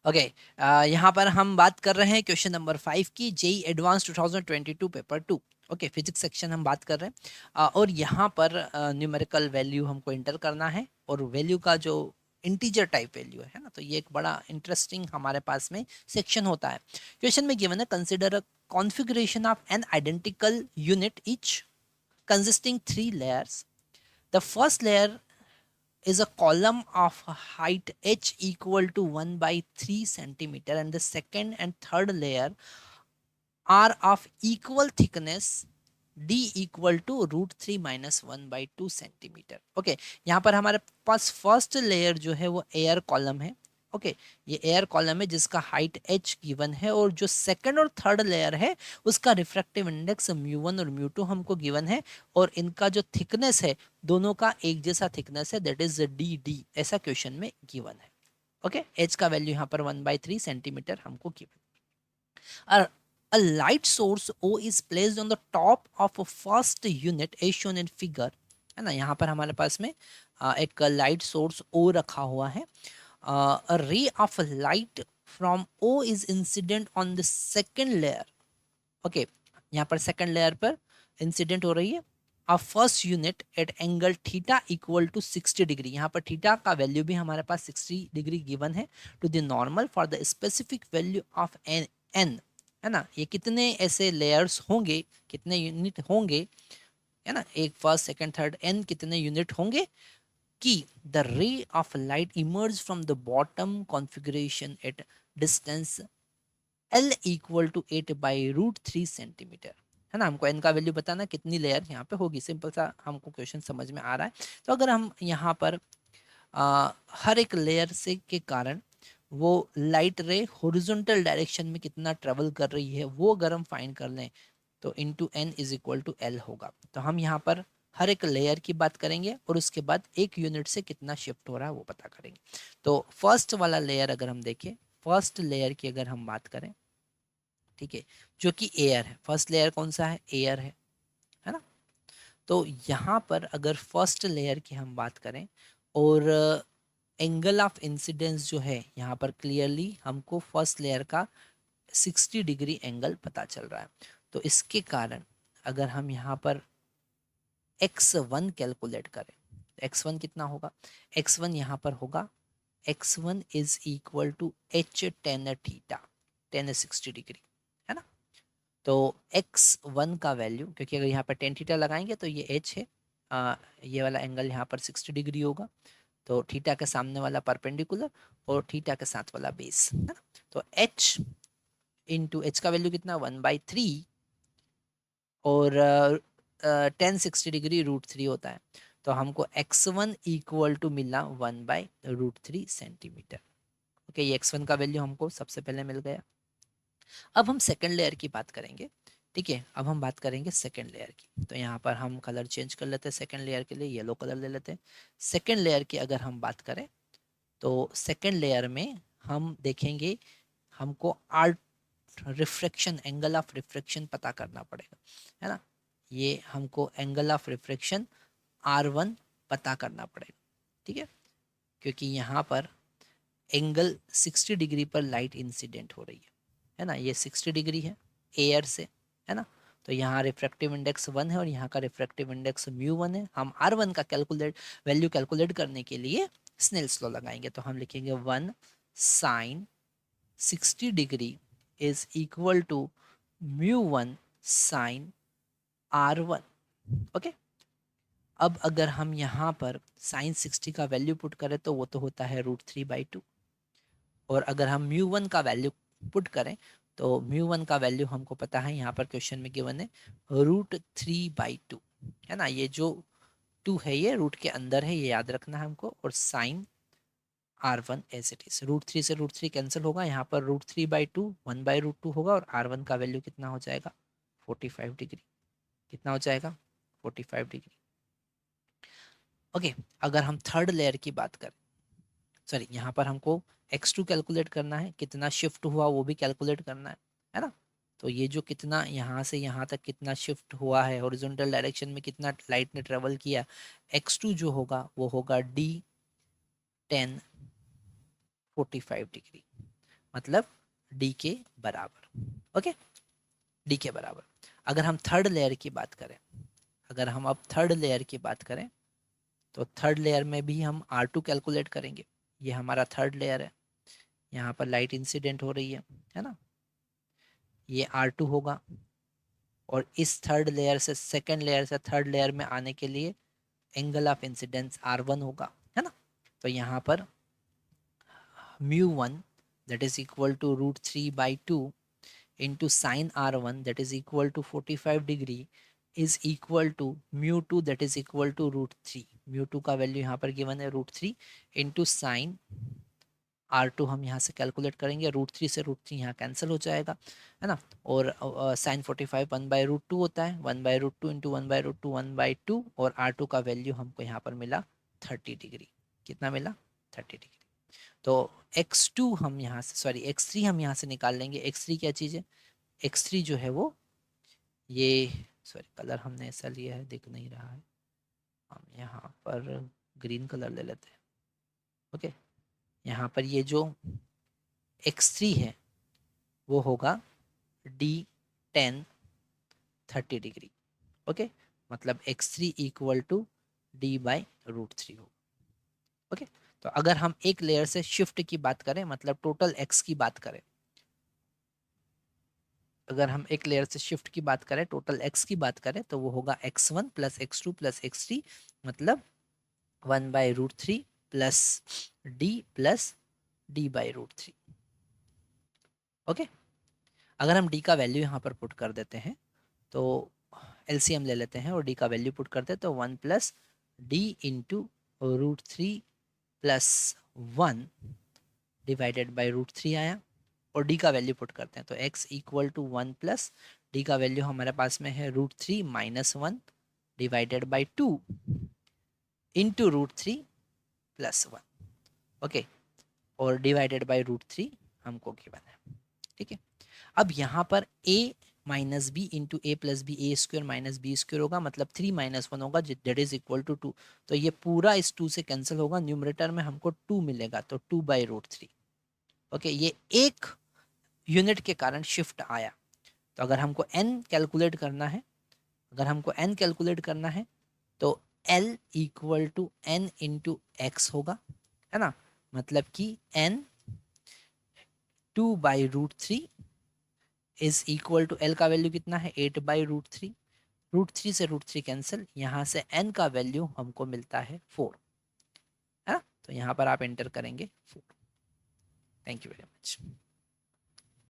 Okay, यहाँ पर हम बात कर रहे हैं क्वेश्चन नंबर 5 की, JEE advance 2022 paper 2। Okay, physics section हम बात कर रहे हैं। और यहाँ पर न्यूमेरिकल वैल्यू हमको इंटर करना है, और वैल्यू का जो इंटीजर टाइप वैल्यू है ना, तो ये एक बड़ा इंटरेस्टिंग हमारे पास में सेक्शन होता है। क्वेश्चन में गिवन है, consider a configuration of n identical unit each consisting 3 layers. The first layer is a column of height h equal to 1 by 3 centimeter, and the second and third layer are of equal thickness d equal to root three minus one by two centimetre. Okay, यहाँ पर हमारे पास first layer जो है वो air column है। Okay okay, ये air column है जिसका हाइट h गिवन है, और जो सेकंड और थर्ड लेयर है उसका रिफ्रैक्टिव इंडेक्स म्यू1 और म्यू2 हमको गिवन है, और इनका जो थिकनेस है दोनों का एक जैसा थिकनेस है, दैट इज डी, ऐसा क्वेश्चन में गिवन है। Okay okay? h का वैल्यू यहाँ पर 1/3 सेंटीमीटर हमको given. A light source O is placed on the top of a first unit as shown in figure, है ना। यहाँ पर हमारे पास में एक लाइट सोर्स O रखा हुआ है। A ray of light from O is incident on the second layer. Okay, यहाँ पर सेकंड लेयर पर इंसिडेंट हो रही है। आ first unit at angle theta equal to 60 degree, यहाँ पर थीटा का वैल्यू भी हमारे पास 60 डिग्री गिवन है, to the normal for the specific value of N, है ना। ये कितने ऐसे लेयर्स होंगे, कितने यूनिट होंगे, है ना, एक फर्स्ट सेकंड थर्ड, एन कितने यूनिट होंगे कि the ray of light emerge from the bottom configuration at distance L equal to 8/√3 centimetre, है ना। हमको एन का वैल्यू बताना, कितनी लेयर यहाँ पे होगी, सिंपल सा हमको क्वेश्चन समझ में आ रहा है। तो अगर हम यहाँ पर हर एक लेयर से के कारण वो लाइट रे हॉरिजॉन्टल डायरेक्शन में कितना ट्रेवल कर रही है वो अगर हम फाइंड कर लें, तो into n is equal to L होगा। तो हम यहाँ पर हर एक लेयर की बात करेंगे, और उसके बाद एक यूनिट से कितना शिफ्ट हो रहा है वो पता करेंगे। तो फर्स्ट वाला लेयर अगर हम देखें, फर्स्ट लेयर की अगर हम बात करें, ठीक है, जो कि एयर है। फर्स्ट लेयर कौन सा है, एयर है ना। तो यहाँ पर अगर फर्स्ट लेयर की हम बात करें, और एंगल ऑफ इंसिडेंस जो है यहाँ पर क्लियरली हमको फर्स्ट लेयर का 60 डिग्री एंगल पता चल रहा है। तो इसके कारण अगर हम यहाँ पर x1 कैलकुलेट करें, x1 कितना होगा, x1 यहाँ पर होगा, x1 is equal to h tan theta, tan 60 degree, है ना। तो x1 का वैल्यू, क्योंकि अगर यहाँ पर टेन थीटा लगाएंगे तो ये h है, ये वाला एंगल यहाँ पर 60 डिग्री होगा, तो थीटा के सामने वाला परपेंडिकुलर और थीटा के साथ वाला बेस, है ना। तो h इंटू एच का वैल्यू कितना, 1/3, और टेन 60 डिग्री √3 होता है, तो हमको x1 इक्वल टू मिला 1/√3 सेंटीमीटर। ओके, ये x1 का वैल्यू हमको सबसे पहले मिल गया। अब हम सेकेंड लेयर की बात करेंगे, ठीक है। अब हम बात करेंगे सेकेंड लेयर की, तो यहाँ पर हम कलर चेंज कर लेते हैं, सेकेंड लेयर के लिए येलो कलर ले लेते हैं। सेकेंड लेयर की अगर हम बात करें, तो सेकेंड लेयर में हम देखेंगे हमको art refraction, angle of refraction पता करना पड़ेगा, है ना। ये हमको एंगल ऑफ रिफ्रैक्शन R1 पता करना पड़ेगा, ठीक है, क्योंकि यहाँ पर एंगल 60 डिग्री पर लाइट इंसिडेंट हो रही है ना। ये 60 डिग्री है एयर से, है ना। तो यहाँ रिफ्रैक्टिव इंडेक्स 1 है और यहाँ का रिफ्रैक्टिव इंडेक्स म्यू1 है। हम R1 का वैल्यू कैलकुलेट करने के लिए स्नेल्स लॉ लगाएंगे, तो हम लिखेंगे 1 sine 60 degree is equal to mu one sine R1। Okay, अब अगर हम यहाँ पर साइन 60 का वैल्यू पुट करें तो वो तो होता है √3/2, और अगर हम म्यू1 का वैल्यू पुट करें तो म्यू1 का वैल्यू हमको पता है, यहाँ पर क्वेश्चन में गिवन है √3/2, है ना। ये जो 2 है ये रूट के अंदर है, ये याद रखना है हमको, और sign R1 as it is, √3 से √3 कैंसिल होगा, यहाँ पर √3/2 1/√2 होगा, और R1 का वैल्यू कितना हो जाएगा, 45 डिग्री। कितना हो जाएगा, 45 डिग्री। ओके, अगर हम थर्ड लेयर की बात करें, सॉरी, यहाँ पर हमको x2 कैलकुलेट करना है, कितना शिफ्ट हुआ वो भी कैलकुलेट करना है ना। तो ये जो कितना यहाँ से यहाँ तक कितना शिफ्ट हुआ है, हॉरिजॉन्टल डायरेक्शन में कितना लाइट ने ट्रेवल किया, x2 जो होगा वो होगा d 10 45 डिग्री। मतलब डी के बराबर। ओके, डी के बराबर। अगर हम थर्ड लेयर की बात करें, अगर हम अब थर्ड लेयर की बात करें, तो थर्ड लेयर में भी हम R2 कैलकुलेट करेंगे। ये हमारा थर्ड लेयर है, यहाँ पर लाइट इंसिडेंट हो रही है ना, ये R2 होगा। और इस थर्ड लेयर से सेकंड लेयर से थर्ड लेयर में आने के लिए एंगल ऑफ इंसिडेंस R1 होगा, है ना। तो यहाँ पर μ1 that is equal to √3/2 into sin R1 that is equal to 45 degree is equal to μ2 that is equal to √3। μ2 का वैल्यू यहाँ पर गिवन है √3 into sin R2 हम यहाँ से कैलकुलेट करेंगे, √3 से √3 यहाँ कैंसिल हो जाएगा, है ना। और साइन 45 1/√2 होता है, 1/√2 इंटू 1/√2 1/2, और R2 का वैल्यू हमको यहाँ पर मिला 30 डिग्री। कितना मिला? 30 डिग्री। तो x2 हम यहाँ से, सॉरी x3 हम यहाँ से निकाल लेंगे। x3 क्या चीज़ है? x3 जो है वो ये, सॉरी कलर हमने ऐसा लिया है दिख नहीं रहा है, हम यहाँ पर ग्रीन कलर ले लेते हैं। ओके, यहाँ पर ये जो x3 है वो होगा D10 30 डिग्री। ओके, मतलब x3 इक्वल टू D/√3 हो। ओके, तो अगर हम एक लेयर से शिफ्ट की बात करें, मतलब टोटल x की बात करें, अगर हम एक लेयर से शिफ्ट की बात करें, टोटल x की बात करें, तो वो होगा x1 plus x2 plus x3, मतलब 1/√3 प्लस D/√3। ओके, अगर हम d का वैल्यू यहाँ पर पुट कर देते हैं, तो एलसीएम ले लेते हैं और d का वैल्यू पुट करते हैं, तो 1 plus d into √3 plus 1 divided by √3 आया, और d का वैल्यू पुट करते हैं, तो x equal to 1 plus d का वैल्यू हमारे पास में है √3 minus 1 divided by 2 into √3 plus 1। Okay, और डिवाइडेड बाई √3 हमको गिवन है। ठीक है, अब यहाँ पर a minus B into A plus B, A square minus B square होगा, मतलब 3 माइनस 1 होगा, दैट इज इक्वल टू 2। तो ये पूरा इस 2 से कैंसिल होगा, न्यूमरेटर में हमको 2 मिलेगा, तो 2/√3। ओके, ये एक यूनिट के कारण शिफ्ट आया। तो अगर हमको n कैलकुलेट करना है, अगर हमको n कैलकुलेट करना है, तो L equal to n into x होगा, है ना। मतलब कि n 2/√3 is equal to, L का वैल्यू कितना है? 8/√3, √3 से √3 कैंसिल, यहाँ से n का वैल्यू हमको मिलता है 4, है ना। तो यहाँ पर आप एंटर करेंगे 4। Thank you very much.